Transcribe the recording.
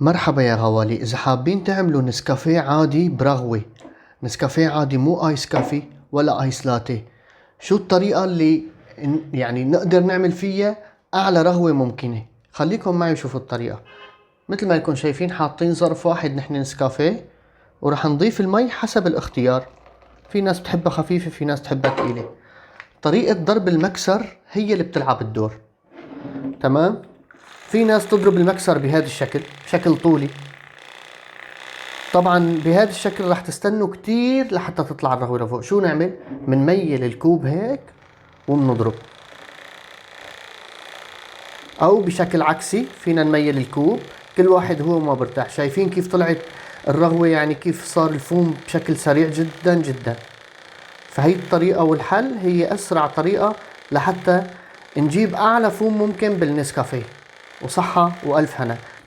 مرحبا يا غوالي، إذا حابين تعملوا نسكافيه عادي برغوة، نسكافيه عادي مو آيس كافي ولا آيس لاتيه، شو الطريقة اللي يعني نقدر نعمل فيها أعلى رغوة ممكنة؟ خليكم معي وشوفوا الطريقة. مثل ما يكون شايفين حاطين ظرف واحد نحن نسكافيه، ورح نضيف المي حسب الاختيار. في ناس بتحبها خفيفة، في ناس بتحبها ثقيلة. طريقة ضرب المكسر هي اللي بتلعب الدور. تمام؟ في ناس تضرب المكسر بهذا الشكل، شكل طولي. طبعا بهذا الشكل راح تستنوا كتير لحتى تطلع الرغوة لفوق. شو نعمل؟ منميل الكوب هيك وبنضرب، او بشكل عكسي فينا نميل الكوب، كل واحد هو ما برتاح. شايفين كيف طلعت الرغوة؟ يعني كيف صار الفوم بشكل سريع جدا جدا. فهي الطريقة والحل هي اسرع طريقة لحتى نجيب اعلى فوم ممكن بالنسكافيه. وصحة والف هنا.